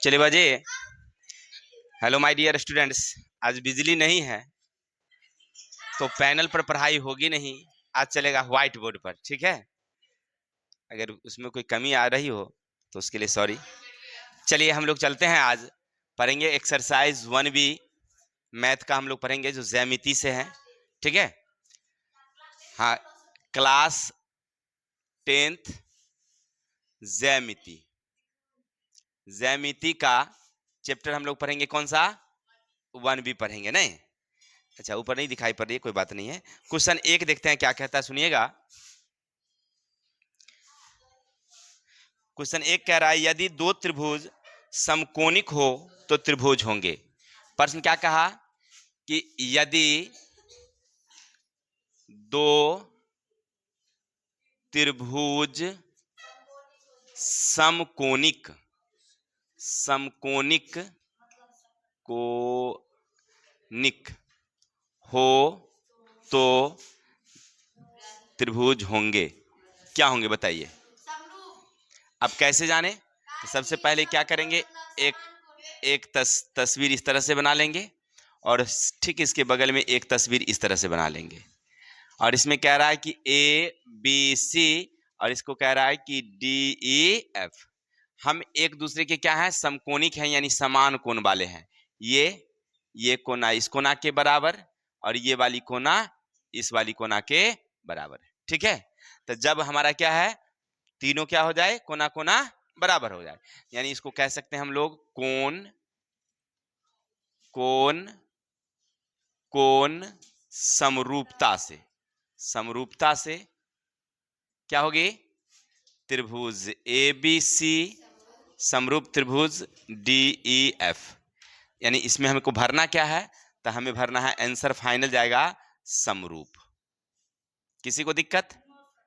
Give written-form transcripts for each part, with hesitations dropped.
चले बजे। Hello my dear students, आज बिजली नहीं है तो पैनल पर पढ़ाई होगी नहीं। आज चलेगा व्हाइट बोर्ड पर, ठीक है। अगर उसमें कोई कमी आ रही हो तो उसके लिए सॉरी। चलिए हम लोग चलते हैं। आज पढ़ेंगे एक्सरसाइज 1B मैथ का। हम लोग पढ़ेंगे जो ज्यामिति से है, ठीक है। हाँ, क्लास 10th ज्यामिति। ज्यामिति का चैप्टर हम लोग पढ़ेंगे कौन सा? 1B पढ़ेंगे। नहीं, अच्छा ऊपर नहीं दिखाई पड़ रही है, कोई बात नहीं है। क्वेश्चन 1 देखते हैं क्या कहता है, सुनिएगा। क्वेश्चन 1 कह रहा है यदि दो त्रिभुज समकोणिक हो तो त्रिभुज होंगे। प्रश्न क्या कहा कि यदि दो त्रिभुज समकोणिक कोणिक हो तो त्रिभुज होंगे। क्या होंगे बताइए। अब कैसे जाने? तो सबसे पहले क्या करेंगे, एक तस्वीर इस तरह से बना लेंगे और ठीक इसके बगल में एक तस्वीर इस तरह से बना लेंगे। और इसमें कह रहा है कि ABC और इसको कह रहा है कि DEF। हम एक दूसरे के क्या है? समकोणिक हैं, यानी समान कोण वाले हैं। ये कोना इस कोना के बराबर और ये वाली कोना इस वाली कोना के बराबर है, ठीक है। तो जब हमारा क्या है, तीनों क्या हो जाए, कोना कोना बराबर हो जाए, यानी इसको कह सकते हैं हम लोग कोण समरूपता से क्या होगी? त्रिभुज ABC समरूप त्रिभुज DEF। यानी इसमें हमको भरना क्या है? तो हमें भरना है, आंसर फाइनल जाएगा समरूप। किसी को दिक्कत?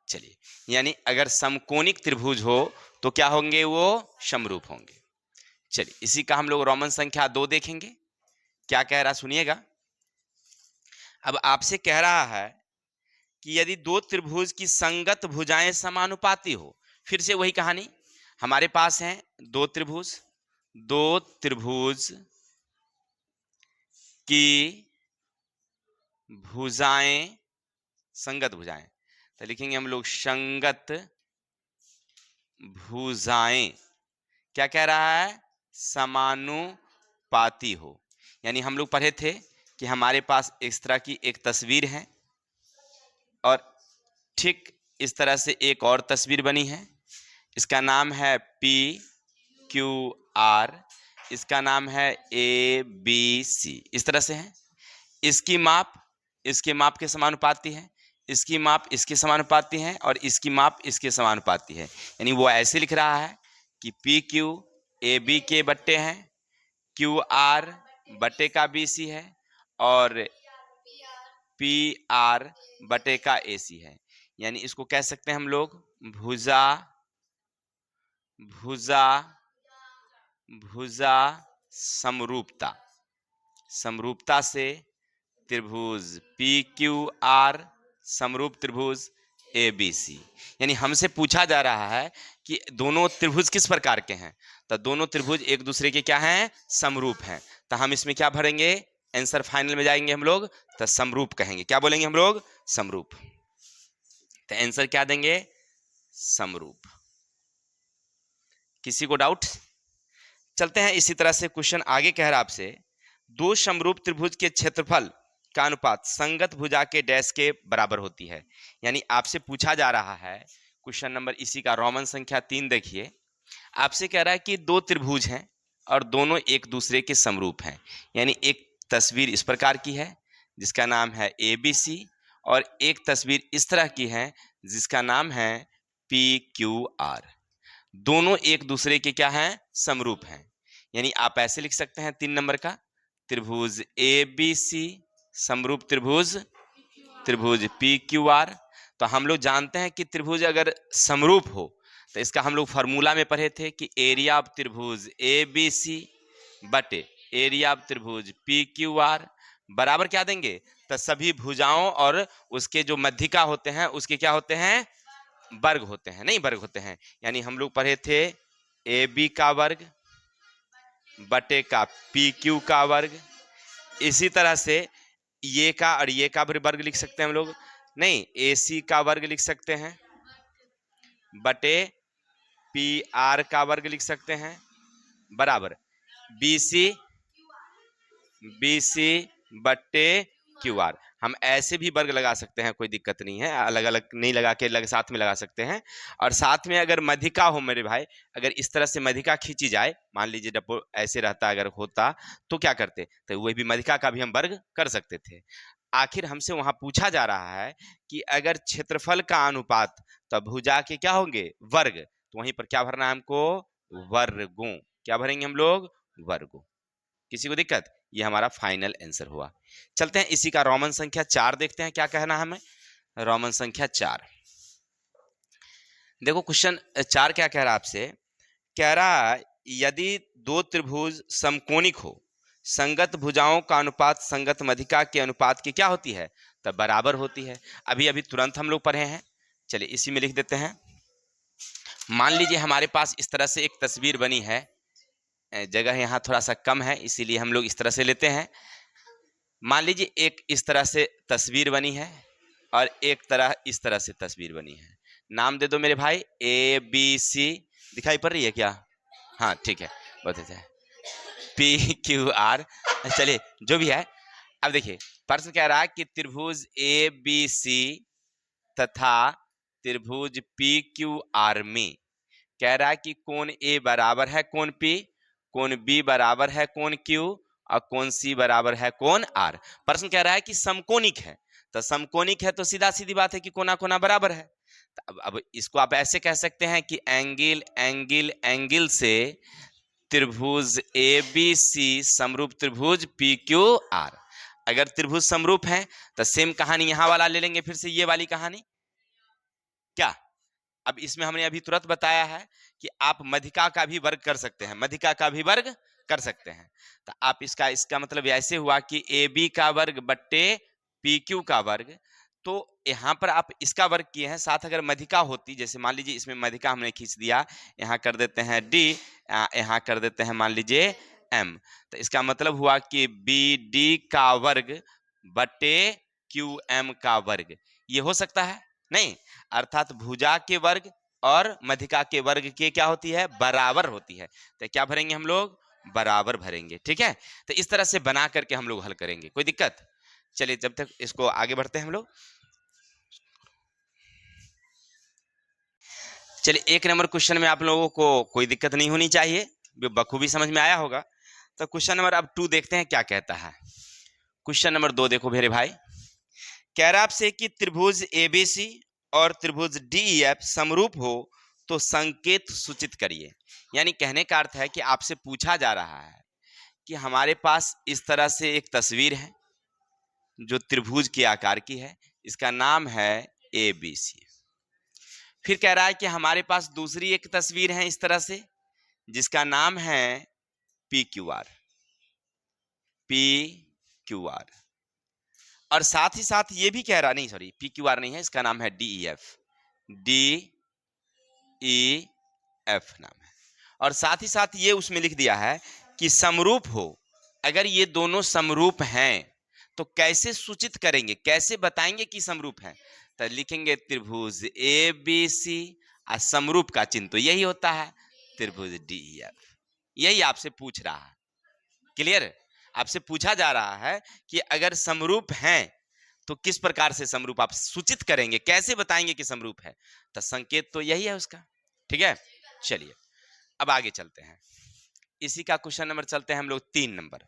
चलिए, यानी अगर समकोणिक त्रिभुज हो तो क्या होंगे? वो समरूप होंगे। चलिए, इसी का हम लोग रोमन संख्या 2 देखेंगे। क्या कह रहा सुनिएगा। अब आपसे कह रहा है कि यदि दो त्रिभुज की संगत भुजाएं समानुपाती हो। फिर से वही कहानी, हमारे पास है दो त्रिभुज की भुजाएं, संगत भुजाएं, तो लिखेंगे हम लोग संगत भुजाएं। क्या कह रहा है? समानुपाती हो। यानी हम लोग पढ़े थे कि हमारे पास इस तरह की एक तस्वीर है और ठीक इस तरह से एक और तस्वीर बनी है। इसका नाम है PQR, इसका नाम है ABC। इस तरह से है। इसकी माप इसके माप के समानुपाती है, इसकी माप इसके समानुपाती है और इसकी माप इसके समानुपाती है। यानी वो ऐसे लिख रहा है कि PQ AB के बट्टे हैं, QR बट्टे का BC है और PR बटे का AC है। यानी इसको कह सकते हैं हम लोग भुजा समरूपता से त्रिभुज PQR समरूप त्रिभुज ABC। यानी हमसे पूछा जा रहा है कि दोनों त्रिभुज किस प्रकार के हैं। तो दोनों त्रिभुज एक दूसरे के क्या हैं? समरूप हैं। तो हम इसमें क्या भरेंगे? आंसर फाइनल में जाएंगे हम लोग तो समरूप कहेंगे। क्या बोलेंगे हम लोग? समरूप। तो आंसर क्या देंगे? समरूप। किसी को डाउट? चलते हैं इसी तरह से क्वेश्चन आगे कह रहा आपसे, दो समरूप त्रिभुज के क्षेत्रफल का अनुपात संगत भुजा के डैश के बराबर होती है। यानी आपसे पूछा जा रहा है क्वेश्चन नंबर इसी का रोमन संख्या 3 देखिए। आपसे कह रहा है कि दो त्रिभुज हैं और दोनों एक दूसरे के समरूप हैं। यानी एक तस्वीर इस प्रकार की है जिसका नाम है ABC और एक तस्वीर इस तरह की है जिसका नाम है PQR। दोनों एक दूसरे के क्या हैं? समरूप हैं। यानी आप ऐसे लिख सकते हैं 3 नंबर का, त्रिभुज ABC समरूप त्रिभुज PQR। तो हम लोग जानते हैं कि त्रिभुज अगर समरूप हो तो इसका हम लोग फॉर्मूला में पढ़े थे कि एरिया ऑफ त्रिभुज ABC बटे एरिया ऑफ त्रिभुज PQR बराबर क्या देंगे? तो सभी भुजाओं और उसके जो मध्यिका होते हैं उसके क्या होते हैं? वर्ग होते हैं, नहीं वर्ग होते हैं। यानी हम लोग पढ़े थे AB का वर्ग बटे का पी क्यू का वर्ग। इसी तरह से ये का और ये का भी वर्ग लिख सकते हैं हम लोग, नहीं ए सी का वर्ग लिख सकते हैं बटे पी आर का वर्ग लिख सकते हैं बराबर बी सी बट्टे क्यू आर। हम ऐसे भी वर्ग लगा सकते हैं, कोई दिक्कत नहीं है, अलग अलग नहीं लगा के साथ में लगा सकते हैं। और साथ में अगर मधिका हो मेरे भाई, अगर इस तरह से मधिका खींची जाए, मान लीजिए डब्बो ऐसे रहता अगर होता तो क्या करते, तो वही भी मधिका का भी हम वर्ग कर सकते थे। आखिर हमसे वहां पूछा जा रहा है कि अगर क्षेत्रफल का अनुपात तो भुजा के क्या होंगे वर्ग, तो वहीं पर क्या भरना है हमको वर्गों। क्या भरेंगे हम लोग वर्गों। किसी को दिक्कत, ये हमारा फाइनल आंसर हुआ। चलते हैं इसी का रोमन संख्या 4 देखते हैं क्या कहना है हमें। रोमन संख्या 4 देखो, क्वेश्चन 4 क्या कह रहा है आपसे, कह रहा यदि दो त्रिभुज समकोणिक हो, संगत भुजाओं का अनुपात संगत मधिका के अनुपात की क्या होती है, तब बराबर होती है। अभी अभी तुरंत हम लोग पढ़े हैं, चलिए इसी में लिख देते हैं। मान लीजिए हमारे पास इस तरह से एक तस्वीर बनी है, जगह यहाँ थोड़ा सा कम है इसीलिए हम लोग इस तरह से लेते हैं। मान लीजिए एक इस तरह से तस्वीर बनी है और एक तरह इस तरह से तस्वीर बनी है। नाम दे दो मेरे भाई, ए बी सी। दिखाई पड़ रही है क्या, हाँ ठीक है, बहुत अच्छा है, पी क्यू आर। चलिए जो भी है, अब देखिए प्रश्न कह रहा है कि त्रिभुज ए बी सी तथा त्रिभुज पी क्यू आर में कह रहा है कि कोण ए बराबर है कोण पी, कोण बी बराबर है कोण क्यू और कोण सी बराबर है कोण आर। प्रश्न कह रहा है कि समकोणिक है, तो समकोणिक है तो सीधा सीधी बात है कि कोना कोना बराबर है। तो अब इसको आप ऐसे कह सकते हैं कि एंगल एंगल एंगल से त्रिभुज ए बी सी समरूप त्रिभुज पी क्यू आर। अगर त्रिभुज समरूप है तो सेम कहानी यहां वाला ले लेंगे, फिर से ये वाली कहानी क्या। अब इसमें हमने अभी तुरंत बताया है कि आप मधिका का भी वर्ग कर सकते हैं, मधिका का भी वर्ग कर सकते हैं। तो आप इसका मतलब ऐसे हुआ कि ए बी का वर्ग बट्टे पी क्यू का वर्ग। तो यहाँ पर आप इसका वर्ग किए हैं, साथ अगर मधिका होती, जैसे मान लीजिए इसमें मधिका हमने खींच दिया, यहाँ कर देते हैं डी, यहाँ कर देते हैं मान लीजिए एम, तो इसका मतलब हुआ कि बी डी का वर्ग बट्टे क्यू एम का वर्ग। ये हो सकता है नहीं, अर्थात भुजा के वर्ग और मधिका के वर्ग के क्या होती है बराबर होती है। तो क्या भरेंगे हम लोग बराबर भरेंगे, ठीक है। तो इस तरह से बना करके हम लोग हल करेंगे, कोई दिक्कत। चलिए जब तक इसको आगे बढ़ते हैं हम लोग। चलिए 1 नंबर क्वेश्चन में आप लोगों को कोई दिक्कत नहीं होनी चाहिए, बखूबी समझ में आया होगा। तो क्वेश्चन नंबर अब 2 देखते हैं क्या कहता है। क्वेश्चन नंबर 2 देखो मेरे भाई, कह रहा आपसे कि त्रिभुज एबीसी और त्रिभुज डीईएफ समरूप हो तो संकेत सूचित करिए। यानी कहने का अर्थ है कि आपसे पूछा जा रहा है कि हमारे पास इस तरह से एक तस्वीर है जो त्रिभुज के आकार की है, इसका नाम है एबीसी। फिर कह रहा है कि हमारे पास दूसरी एक तस्वीर है इस तरह से जिसका नाम है P Q are, P Q are. और साथ ही साथ ये भी कह रहा, नहीं सॉरी पी क्यू आर नहीं है, इसका नाम है डीईएफ, डी ई एफ नाम है। और साथ ही साथ ये उसमें लिख दिया है कि समरूप हो। अगर ये दोनों समरूप हैं तो कैसे सूचित करेंगे, कैसे बताएंगे कि समरूप है, तो लिखेंगे त्रिभुज ए बी सी और समरूप का चिन्ह तो यही होता है त्रिभुज डीईएफ। यही आपसे पूछ रहा है, क्लियर। आपसे पूछा जा रहा है कि अगर समरूप हैं तो किस प्रकार से समरूप आप सूचित करेंगे, कैसे बताएंगे कि समरूप है, तो संकेत तो यही है उसका, ठीक है। चलिए अब आगे चलते हैं, इसी का क्वेश्चन नंबर चलते हैं हम लोग 3 नंबर।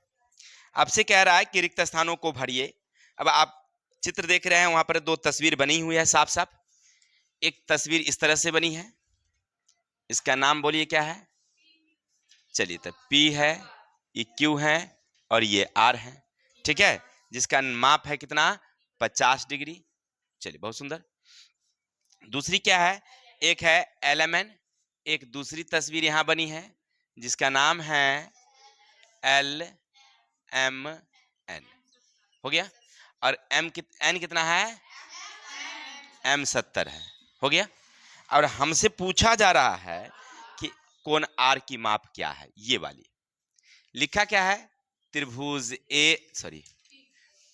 आपसे कह रहा है कि रिक्त स्थानों को भरिए। अब आप चित्र देख रहे हैं, वहां पर 2 तस्वीर बनी हुई है साफ साफ। एक तस्वीर इस तरह से बनी है, इसका नाम बोलिए क्या है। चलिए तो P है, ये Q है और ये R है, ठीक है, जिसका माप है कितना 50 डिग्री। चलिए बहुत सुंदर। दूसरी क्या है, एक है LMN, एक दूसरी तस्वीर यहां बनी है जिसका नाम है LMN, हो गया। और N कितना है, M 70 है, हो गया। और हमसे पूछा जा रहा है कि कोण R की माप क्या है, ये वाली। लिखा क्या है, त्रिभुज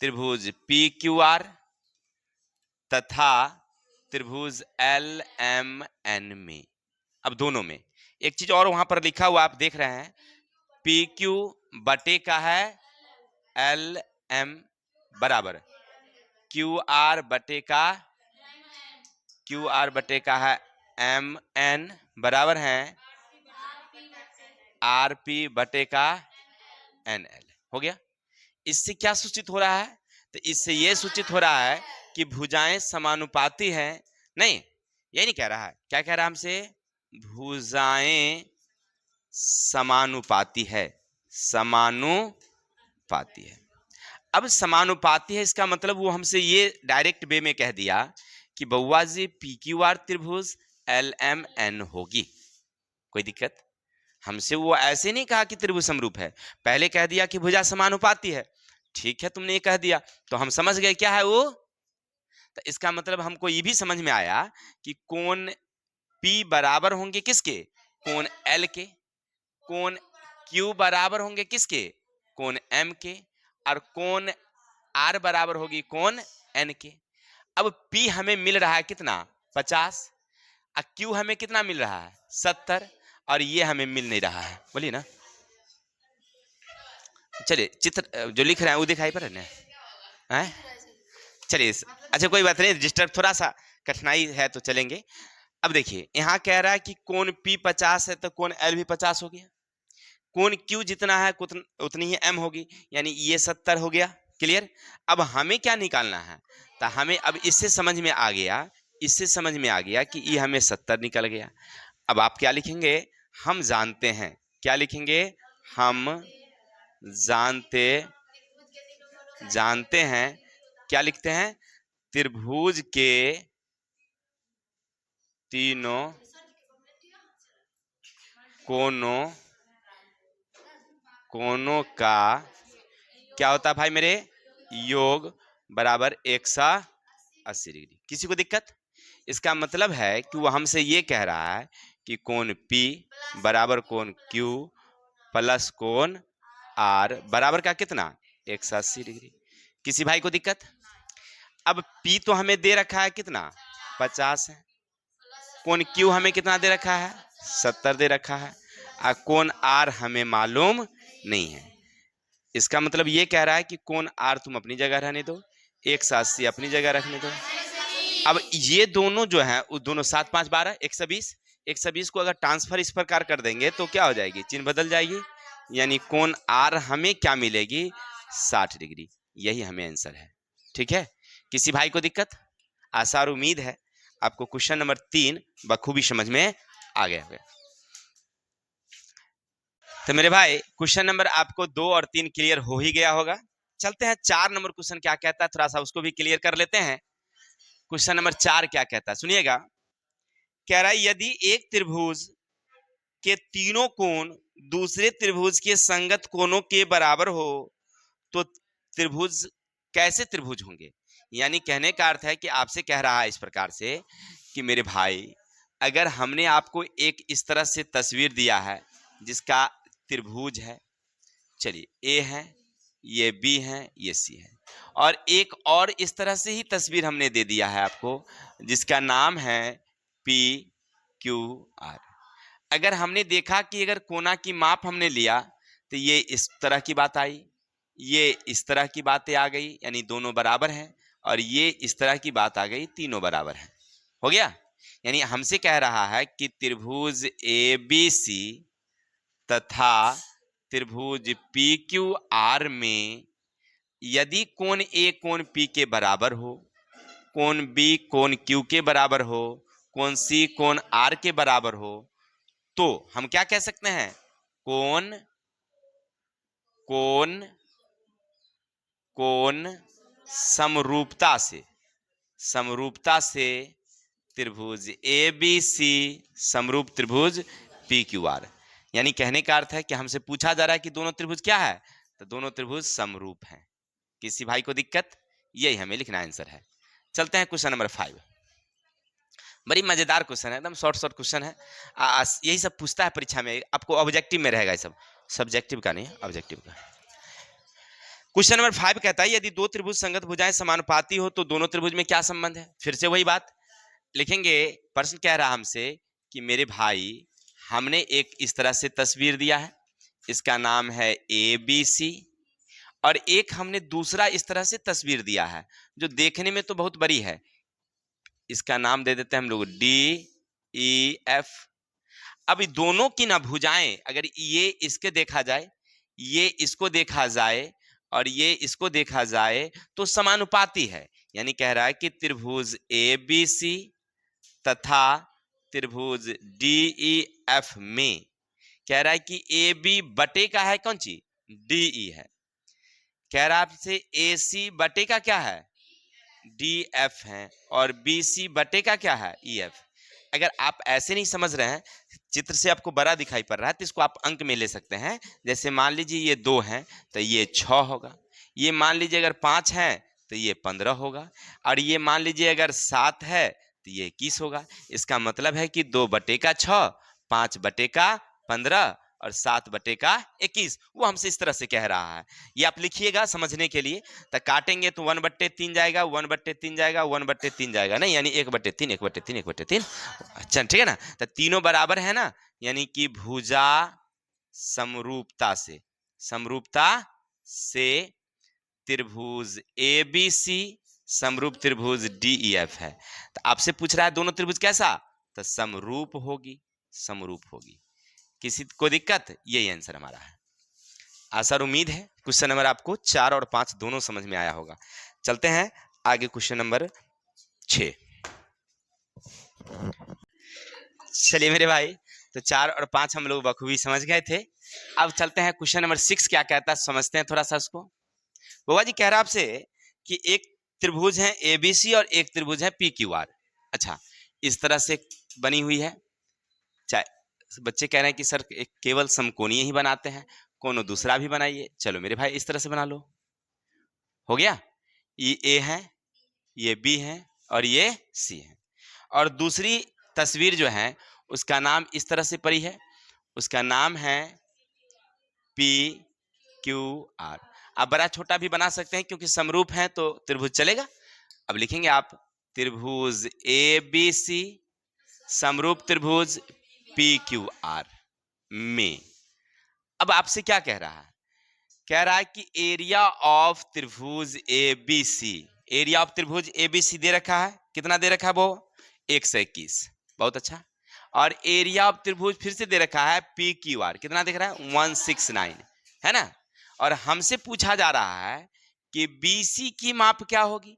त्रिभुज पी क्यू आर तथा त्रिभुज एल एम एन में। अब दोनों में एक चीज और वहां पर लिखा हुआ आप देख रहे हैं, पी क्यू बटे का है एल एम बराबर क्यू आर बटे का है एम एन बराबर है आर पी बटे का एन एल। हो गया। इससे क्या सूचित हो रहा है, तो इससे यह सूचित हो रहा है कि भुजाएं समानुपाती है। नहीं, ये नहीं कह रहा है, क्या कह रहा है हमसे, भुजाएं समानुपाती है, समानुपाती है। अब समानुपाती है इसका मतलब वो हमसे ये डायरेक्ट वे में कह दिया कि बउआ जी पी क्यू आर त्रिभुज एल एम एन होगी। कोई दिक्कत, हमसे वो ऐसे नहीं कहा कि त्रिभुज समरूप है, पहले कह दिया कि भुजा समानुपाती है। ठीक है, तुमने ये कह दिया तो हम समझ गए क्या है वो। तो इसका मतलब हमको ये भी समझ में आया कि कोण P बराबर होंगे किसके, कोण L के, कोण Q बराबर होंगे किसके, कोण M के, और कोण R बराबर होगी कोण N के। अब P हमें मिल रहा है कितना 50, और Q हमें कितना मिल रहा है 70, और ये हमें मिल नहीं रहा है। बोलिए ना, चलिए चित्र जो लिख रहे हैं वो दिखाई पड़ रहा है। चलिए अच्छा कोई बात नहीं, रजिस्टर थोड़ा सा कठिनाई है तो चलेंगे। अब देखिए यहाँ कह रहा है कि कोण P 50 है तो कोण L भी 50 हो गया, कोण Q जितना है उतनी ही M होगी, यानी ये 70 हो गया। क्लियर। अब हमें क्या निकालना है, तो हमें अब इससे समझ में आ गया कि ये हमें 70 निकल गया। अब आप क्या लिखेंगे, हम जानते हैं, क्या लिखेंगे, हम जानते हैं, क्या लिखते हैं, त्रिभुज के तीनों कोनों का क्या होता है भाई मेरे, योग बराबर 180 डिग्री। किसी को दिक्कत, इसका मतलब है कि वो हमसे ये कह रहा है कि कोण P बराबर कोण Q प्लस कोण R बराबर का कितना 180 डिग्री। किसी भाई को दिक्कत। अब P तो हमें दे रखा है कितना 50 है, कोण Q हमें कितना दे रखा है 70 दे रखा है, और कोण R हमें मालूम नहीं है। इसका मतलब ये कह रहा है कि कोण R तुम अपनी जगह रहने दो, 180 अपनी जगह रखने दो। अब ये दोनों जो है वो दोनों 7 5 12 120 को अगर ट्रांसफर इस प्रकार कर देंगे तो क्या हो जाएगी, चिन्ह बदल जाएगी, यानी कोण R हमें क्या मिलेगी 60 डिग्री। यही हमें आंसर है। ठीक है, किसी भाई को दिक्कत। आशा और उम्मीद है आपको क्वेश्चन नंबर 3 बखूबी समझ में आ गया होगा। तो मेरे भाई क्वेश्चन नंबर आपको 2 और 3 क्लियर हो ही गया होगा। चलते हैं 4 नंबर क्वेश्चन क्या कहता है, थोड़ा सा उसको भी क्लियर कर लेते हैं। क्वेश्चन नंबर 4 क्या कहता है, सुनिएगा। कह रहा है यदि एक त्रिभुज के तीनों कोण दूसरे त्रिभुज के संगत कोणों के बराबर हो तो त्रिभुज कैसे त्रिभुज होंगे। यानी कहने का अर्थ है कि आपसे कह रहा है इस प्रकार से कि मेरे भाई अगर हमने आपको एक इस तरह से तस्वीर दिया है जिसका त्रिभुज है, चलिए A है, ये B है, ये C है, और एक और इस तरह से ही तस्वीर हमने दे दिया है आपको जिसका नाम है PQR। अगर हमने देखा कि अगर कोना की माप हमने लिया तो ये इस तरह की बात आई, ये इस तरह की बातें आ गई, यानी दोनों बराबर हैं, और ये इस तरह की बात आ गई, तीनों बराबर हैं। हो गया। यानी हमसे कह रहा है कि त्रिभुज ABC तथा त्रिभुज PQR में यदि कोण A कोण P के बराबर हो, कोण B कोण Q के बराबर हो, कोण C कोण R के बराबर हो, तो हम क्या कह सकते हैं, कोण समरूपता से त्रिभुज ABC समरूप त्रिभुज PQR। यानी कहने का अर्थ है कि हमसे पूछा जा रहा है कि दोनों त्रिभुज क्या है, तो दोनों त्रिभुज समरूप हैं। किसी भाई को दिक्कत, यही हमें लिखना आंसर है। चलते हैं क्वेश्चन नंबर 5। बड़ी मजेदार क्वेश्चन है, एकदम शॉर्ट क्वेश्चन है। यही सब पूछता है परीक्षा में, आपको ऑब्जेक्टिव में रहेगा ये सब। सब्जेक्टिव का नहीं, ऑब्जेक्टिव का। क्वेश्चन नंबर 5 कहता है यदि दो त्रिभुज संगत भुजाएं समानुपाती हो तो दोनों त्रिभुज में क्या संबंध है। फिर से वही बात लिखेंगे। प्रश्न कह रहा हमसे कि मेरे भाई हमने एक इस तरह से तस्वीर दिया है, इसका नाम है ABC, और एक हमने दूसरा इस तरह से तस्वीर दिया है जो देखने में तो बहुत बड़ी है, इसका नाम दे देते हैं हम लोग DEF। अब दोनों की ना भुजाएं, अगर ये इसके देखा जाए, ये इसको देखा जाए और ये इसको देखा जाए तो समानुपाती है। यानी कह रहा है कि त्रिभुज ABC तथा त्रिभुज DEF में कह रहा है कि AB बटे का है कौन सी, DE है। कह रहा है आपसे AC बटे का क्या है, DF है, और BC बटे का क्या है, EF। अगर आप ऐसे नहीं समझ रहे हैं, चित्र से आपको बड़ा दिखाई पड़ रहा है, तो इसको आप अंक में ले सकते हैं। जैसे मान लीजिए ये 2 है तो ये 6 होगा, ये मान लीजिए अगर 5 है तो ये 15 होगा, और ये मान लीजिए अगर 7 है तो ये 21 होगा। इसका मतलब है कि 2 बटे का 6, 5 बटे का 15 और 7 बटे का 21, वो हमसे इस तरह से कह रहा है। ये आप लिखिएगा समझने के लिए। तो काटेंगे तो 1/3 जाएगा, 1/3 जाएगा, 1/3 जाएगा, नहीं यानी 1/3, 1/3, 1/3। अच्छा ठीक है ना। तो तीनों बराबर है ना, यानी कि भुजा समरूपता से त्रिभुज ABC समरूप त्रिभुज DEF है। तो आपसे पूछ रहा है दोनों त्रिभुज कैसा, तो समरूप होगी। किसी को दिक्कत, यही आंसर हमारा है। आशा और उम्मीद है क्वेश्चन नंबर आपको 4 और 5 दोनों समझ में आया होगा। चलते हैं आगे क्वेश्चन नंबर 6। चलिए मेरे भाई, तो 4 और 5 हम लोग बखूबी समझ गए थे। अब चलते हैं क्वेश्चन नंबर 6 क्या कहता है, समझते हैं थोड़ा सा उसको। बाबा जी कह रहा आपसे कि एक त्रिभुज है ABC और एक त्रिभुज है PQR। अच्छा, इस तरह से बनी हुई है। चाहे बच्चे कह रहे हैं कि सर केवल समकोणीय ही बनाते हैं, कोनो दूसरा भी बनाइए। चलो मेरे भाई इस तरह से बना लो, हो गया। ये A है, ये B है और ये C है। और दूसरी तस्वीर जो है उसका नाम इस तरह से पड़ी है, उसका नाम है PQR। आप बड़ा छोटा भी बना सकते हैं क्योंकि समरूप है तो त्रिभुज चलेगा। अब लिखेंगे आप त्रिभुज ABC समरूप त्रिभुज PQR में। अब आपसे क्या कह रहा है, कह रहा है कि एरिया ऑफ त्रिभुज ABC, एरिया ऑफ त्रिभुज ABC दे रखा है, कितना दे रखा है वो, 121, बहुत अच्छा। और एरिया ऑफ त्रिभुज फिर से दे रखा है PQR, कितना दिख रहा है, 169 है ना। और हमसे पूछा जा रहा है कि BC की माप क्या होगी,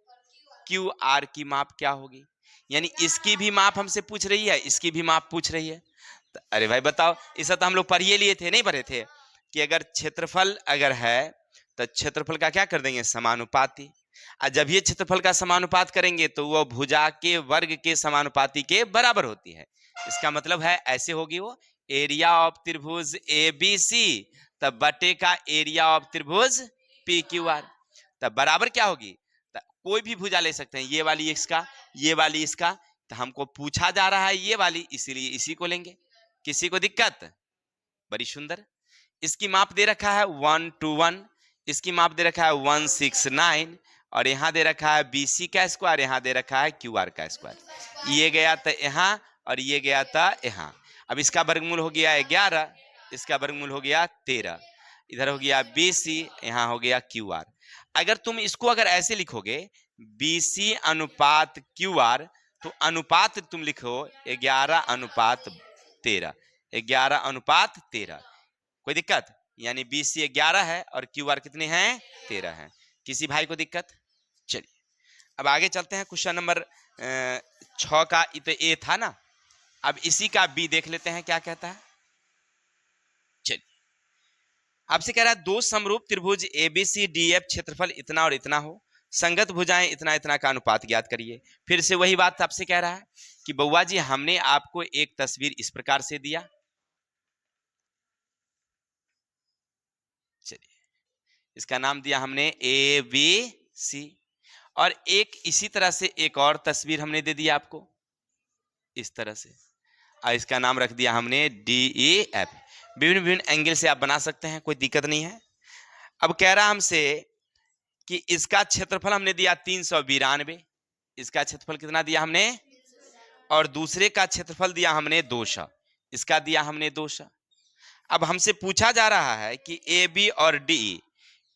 QR की माप क्या होगी। यानी इसकी भी माप हमसे पूछ रही है, इसकी भी माप पूछ रही है। अरे भाई बताओ, इसे तो हम लोग पढ़ लिए थे, नहीं पढ़े थे कि अगर क्षेत्रफल अगर है तो क्षेत्रफल का क्या कर देंगे, समानुपाती। और जब ये क्षेत्रफल का समानुपात करेंगे तो वह भुजा के वर्ग के समानुपाती के बराबर होती है। इसका मतलब है ऐसे होगी वो, एरिया ऑफ त्रिभुज ABC तब बटे का एरिया ऑफ त्रिभुज PQR, तब बराबर क्या होगी, कोई भी भुजा ले सकते हैं, ये वाली इसका, ये वाली इसका। तो हमको पूछा जा रहा है ये वाली, इसीलिए इसी को लेंगे। किसी को दिक्कत, बड़ी सुंदर। इसकी माप दे रखा है 121, इसकी माप दे रखा है 169, और यहाँ दे रखा है BC का स्क्वायर, यहाँ दे रखा है QR का स्क्वायर। ये गया था यहाँ और ये गया था यहाँ। अब इसका वर्गमूल हो गया 11, इसका वर्गमूल हो गया 13, इधर हो गया BC, यहाँ हो गया QR। अगर तुम इसको अगर ऐसे लिखोगे BC अनुपात QR, तो अनुपात तुम लिखो 11:13, 11:13। कोई दिक्कत, यानी BC 11 है और QR कितने हैं, 13 हैं। किसी भाई को दिक्कत। चलिए अब आगे चलते हैं। क्वेश्चन नंबर 6 का तो A था ना, अब इसी का B देख लेते हैं क्या कहता है। चलिए आपसे कह रहा है दो समरूप त्रिभुज ABC DF क्षेत्रफल इतना और इतना हो, संगत भुजाएं इतना इतना का अनुपात ज्ञात करिए। फिर से वही बात आपसे कह रहा है कि बउआ जी हमने आपको एक तस्वीर इस प्रकार से दिया, चलिए इसका नाम दिया हमने ABC, और एक इसी तरह से एक और तस्वीर हमने दे दिया आपको इस तरह से, और इसका नाम रख दिया हमने DEF। विभिन्न विभिन्न एंगल से आप बना सकते हैं, कोई दिक्कत नहीं है। अब कह रहा हमसे कि इसका क्षेत्रफल हमने दिया 392, इसका क्षेत्रफल कितना दिया हमने, और दूसरे का क्षेत्रफल दिया हमने 200, इसका दिया हमने 200। अब हमसे पूछा जा रहा है कि ए बी और डी,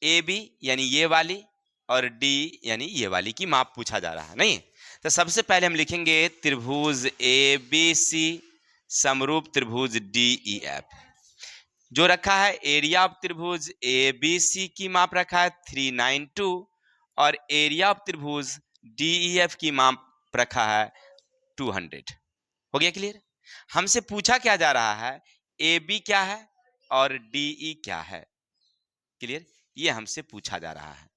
ए बी यानी ये वाली और डी यानी ये वाली की माप पूछा जा रहा है। नहीं तो सबसे पहले हम लिखेंगे त्रिभुज ए बी सी समरूप त्रिभुज डी ई एफ। जो रखा है एरिया ऑफ त्रिभुज ए बी सी की माप रखा है 392 और एरिया ऑफ त्रिभुज डी ई एफ की माप रखा है 200। हो गया क्लियर? हमसे पूछा क्या जा रहा है, ए बी क्या है और डी ई क्या है। क्लियर? ये हमसे पूछा जा रहा है।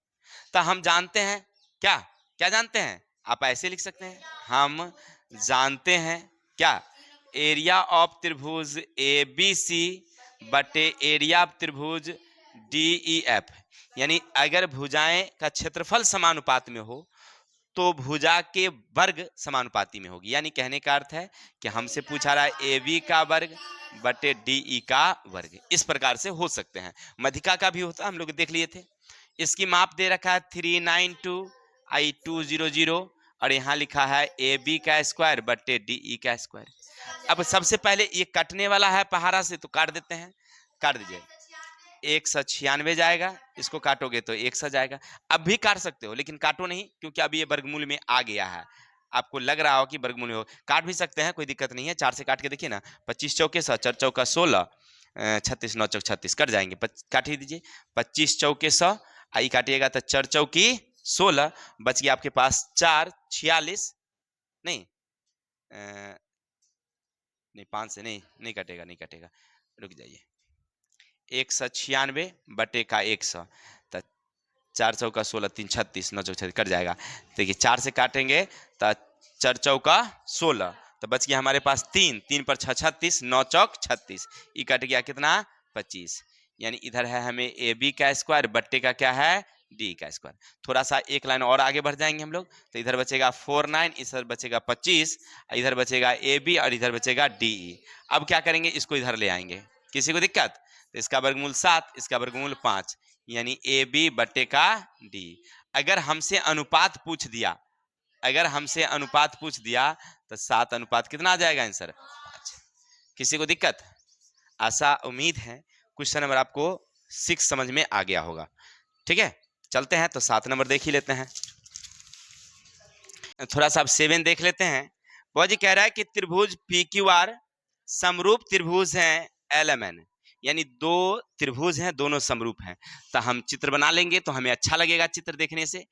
तो हम जानते हैं क्या, क्या जानते हैं, आप ऐसे लिख सकते हैं, हम जानते हैं क्या, एरिया ऑफ त्रिभुज ए बी सी बटे एरिया ऑफ त्रिभुज डी ई एफ। यानी अगर भुजाएं का क्षेत्रफल समानुपात में हो तो भुजा के वर्ग समानुपाती में होगी। यानी कहने का अर्थ है कि हमसे पूछा रहा है ए बी का वर्ग बटे डी ई का वर्ग। इस प्रकार से हो सकते हैं। मध्यिका का भी होता, हम लोग देख लिए थे। इसकी माप दे रखा है 392/200 और यहाँ लिखा है ए बी का स्क्वायर बटे डी ई का स्क्वायर। अब सबसे पहले ये कटने वाला है पहाड़ा से, तो काट देते हैं, काट दीजिए। 196 जाएगा, इसको काटोगे तो 100 जाएगा। अब भी काट सकते हो लेकिन काटो नहीं, क्योंकि अभी ये वर्गमूल में आ गया है। आपको लग रहा हो कि वर्गमूल में हो, काट भी सकते हैं, कोई दिक्कत नहीं है। 4 से काट के देखिए ना, 25 चौके 100, 4 चौका 16, 36 9 चौक 36 कट जाएंगे। काट ही दीजिए, 25 चौके 100, आई काटिएगा तो 4 चौकी 16, बच गया आपके पास 4 46, नहीं नहीं 5 से नहीं कटेगा, नहीं कटेगा, रुक जाइए। 196 बटे का 100, तो 4 चौका 16 3 36 9 चौक 36 कट जाएगा। देखिए 4 से काटेंगे तो 4 चौका 16, तो बच गया हमारे पास 3, 3 पर 6 36, 9 चौक 36, ये कट गया कितना 25। यानी इधर है हमें ए बी का स्क्वायर बट्टे का क्या है डी का स्क्वायर। थोड़ा सा एक लाइन और आगे बढ़ जाएंगे हम लोग, तो इधर बचेगा 49, इधर बचेगा 25, इधर बचेगा ए बी और इधर बचेगा डी ई। अब क्या करेंगे, इसको इधर ले आएंगे, किसी को दिक्कत? तो इसका वर्गमूल 7, इसका वर्गमूल 5, यानी ए बी बट्टे का डी। अगर हमसे अनुपात पूछ दिया, अगर हमसे अनुपात पूछ दिया तो 7 अनुपात कितना आ जाएगा आंसर 5। किसी को दिक्कत? आशा उम्मीद है क्वेश्चन नंबर आपको 6 समझ में आ गया होगा। ठीक है, चलते हैं तो 7 नंबर देख ही लेते हैं। थोड़ा सा आप 7 देख लेते हैं। वो जी कह रहा है कि त्रिभुज पी क्यू आर समरूप त्रिभुज हैं एल एम एन, यानी 2 त्रिभुज हैं, दोनों समरूप हैं। तो हम चित्र बना लेंगे तो हमें अच्छा लगेगा चित्र देखने से।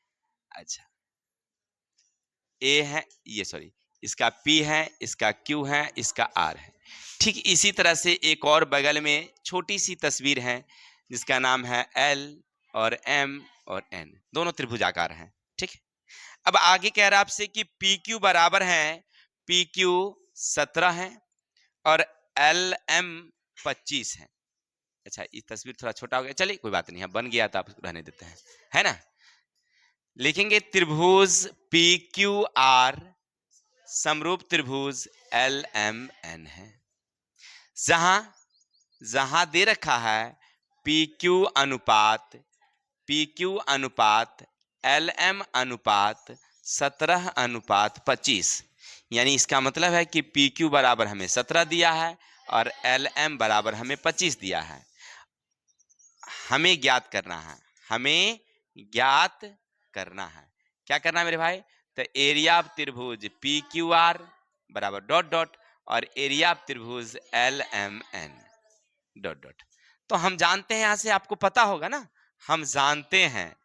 अच्छा, ए है ये, सॉरी, इसका P है, इसका Q है, इसका R है। ठीक इसी तरह से एक और बगल में छोटी सी तस्वीर है जिसका नाम है L और M और N, दोनों त्रिभुजाकार हैं। ठीक है, अब आगे कह रहा है आपसे कि PQ बराबर है, PQ 17 है और LM 25 है। अच्छा, ये तस्वीर थोड़ा छोटा हो गया, चलिए कोई बात नहीं, अब बन गया तो आप रहने देते हैं, है ना। लिखेंगे त्रिभुज पी क्यू आर समरूप त्रिभुज एल एम एन है। जहां जहां दे रखा है पी क्यू अनुपात एल एम अनुपात 17:25, यानी इसका मतलब है कि पी क्यू बराबर हमें 17 दिया है और एल एम बराबर हमें 25 दिया है। हमें ज्ञात करना है, हमें ज्ञात करना है। क्या करना है मेरे भाई? तो एरिया ऑफ त्रिभुज पी क्यू आर बराबर डॉट डॉट और एरिया ऑफ त्रिभुज L M N dot dot. तो हम जानते हैं, यहां से आपको पता होगा ना, हम जानते हैं,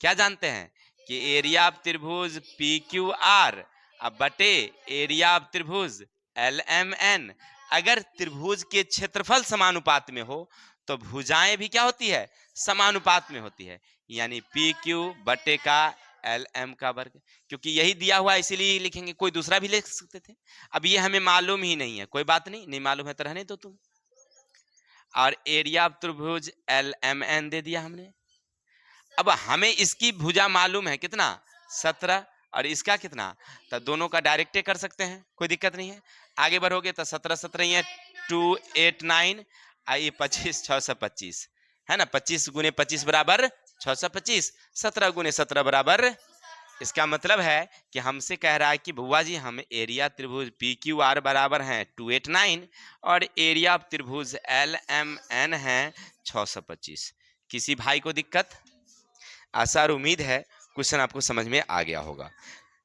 क्या जानते हैं कि एरिया ऑफ त्रिभुज पी क्यू आर अब बटे एरिया ऑफ त्रिभुज एल एम एन। अगर त्रिभुज के क्षेत्रफल समानुपात में हो तो भुजाएं भी क्या होती है, समानुपात में होती है, यानी पी क्यू बटे का एल एम का वर्ग। क्योंकि यही दिया हुआ है इसीलिए लिखेंगे, कोई दूसरा भी लिख सकते थे। अब ये हमें मालूम ही नहीं है, कोई बात नहीं, नहीं मालूम है तो रहने दो तुम। और एरिया ऑफ त्रिभुज एल एम एन दे दिया हमने। अब हमें इसकी भुजा मालूम है कितना 17 और इसका कितना, तो दोनों का डायरेक्टे कर सकते हैं, कोई दिक्कत नहीं है। आगे बढ़ोगे तो 17 17 289, आइए 25 625 है ना, 25 गुने 25 बराबर 625, 17 गुने 17 बराबर। इसका मतलब है कि हमसे कह रहा है कि बुआ जी हम एरिया त्रिभुज पी क्यू आर बराबर हैं 289 और एरिया ऑफ त्रिभुज एल एम एन है 625। किसी भाई को दिक्कत? आशा और उम्मीद है क्वेश्चन आपको समझ में आ गया होगा।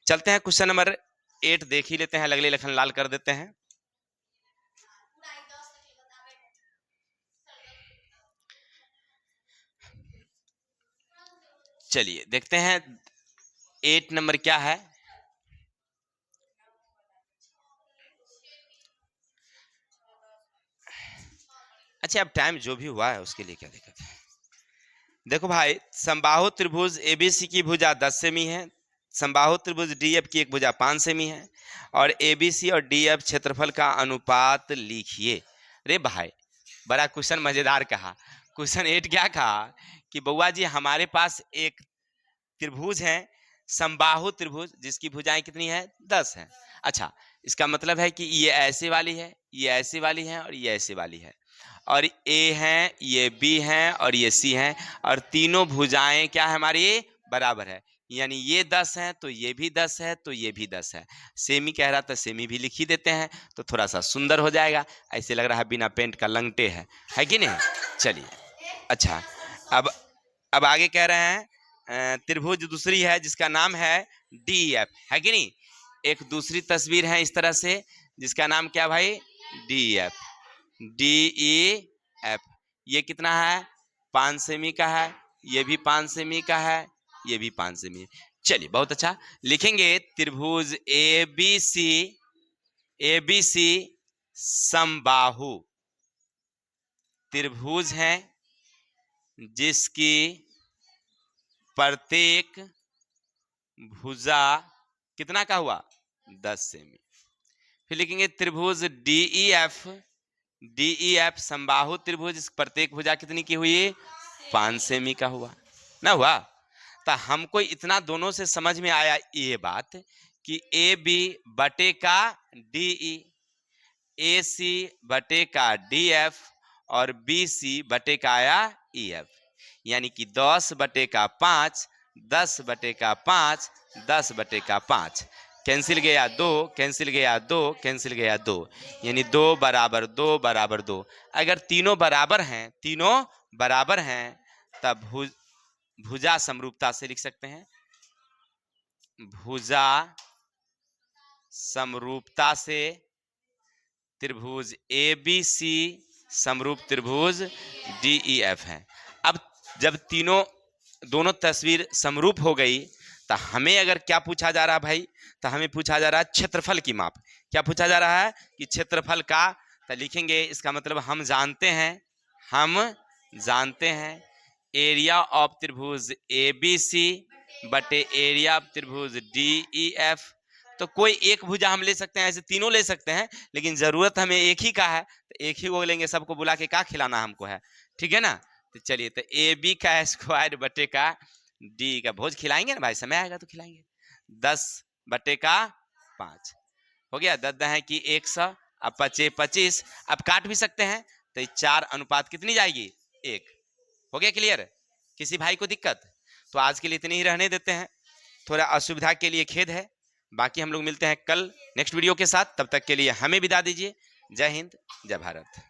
चलते हैं क्वेश्चन नंबर 8 देख ही लेते हैं, लगले लखन लाल कर देते हैं। चलिए देखते हैं 8 नंबर क्या है। अच्छा अब टाइम जो भी हुआ है उसके लिए क्या दिक्कत है। देखो भाई, समबाहु त्रिभुज एबीसी की भुजा 10 सेमी है, समबाहु त्रिभुज डीएफ की एक भुजा 5 सेमी है और एबीसी और डीएफ क्षेत्रफल का अनुपात लिखिए। रे भाई बड़ा क्वेश्चन मजेदार कहा। क्वेश्चन 8 क्या कहा कि बउआ जी हमारे पास एक त्रिभुज है समबाहु त्रिभुज जिसकी भुजाएं कितनी है 10 है। अच्छा इसका मतलब है कि ये ऐसे वाली है, ये ऐसे वाली है और ये ऐसे वाली है और ए है, ये बी है और ये सी है और तीनों भुजाएं क्या है हमारी बराबर है, यानी ये 10 है तो ये भी 10 है तो ये भी 10 है। सेमी कह रहा था सेमी भी लिख ही देते हैं तो थोड़ा सा सुंदर हो जाएगा, ऐसे लग रहा है बिना पेंट का लंगटे है कि नहीं। चलिए अच्छा अब आगे कह रहे हैं त्रिभुज दूसरी है जिसका नाम है डी एफ, है कि नहीं। एक दूसरी तस्वीर है इस तरह से जिसका नाम क्या भाई D F, D E F. ये कितना है 5 सेमी का है, ये भी 5 सेमी का है, ये भी 5 सेमी। चलिए बहुत अच्छा लिखेंगे त्रिभुज ए बी सी समबाहु त्रिभुज है जिसकी प्रत्येक भुजा कितना का हुआ 10 सेमी। फिर लिखेंगे त्रिभुज डी ई एफ समबाहु त्रिभुज प्रत्येक भुजा कितनी की हुई 5 सेमी का हुआ ना हुआ। तो हमको इतना दोनों से समझ में आया ये बात कि ए बी बटे का डी ई, ए सी बटे का डी एफ और बी सी बटे का आया ई एफ, यानी कि 10 बटे का 5, 10 बटे का 5, 10 बटे का 5, कैंसिल गया 2, कैंसिल गया 2, कैंसिल गया 2, यानी 2 बराबर 2 बराबर 2। अगर तीनों बराबर हैं तब भुजा समरूपता से लिख सकते हैं, भुजा समरूपता से त्रिभुज ए बी सी समरूप त्रिभुज डी ई एफ है। अब जब दोनों तस्वीर समरूप हो गई तो हमें अगर क्या पूछा जा रहा है भाई, तो हमें पूछा जा रहा है क्षेत्रफल की माप। क्या पूछा जा रहा है कि क्षेत्रफल का, तो लिखेंगे इसका मतलब हम जानते हैं एरिया ऑफ त्रिभुज ए बी सी बटे एरिया ऑफ त्रिभुज डी ई एफ। तो कोई एक भुजा हम ले सकते हैं, ऐसे तीनों ले सकते हैं, लेकिन जरूरत हमें एक ही का है तो एक ही को लेंगे, सबको बुला के क्या खिलाना हमको है, ठीक है ना। तो चलिए तो ए बी का स्क्वायर बटे का डी का भोज खिलाएंगे ना भाई, समय आएगा तो खिलाएंगे। 10 बटे का 5 हो गया, 10 है कि 100, अब 25 25, अब काट भी सकते हैं तो 4 अनुपात कितनी जाएगी 1। हो गया क्लियर, किसी भाई को दिक्कत? तो आज के लिए इतनी ही रहने देते हैं, थोड़ा असुविधा के लिए खेद है। बाकी हम लोग मिलते हैं कल नेक्स्ट वीडियो के साथ, तब तक के लिए हमें विदा दीजिए। जय हिंद जय भारत।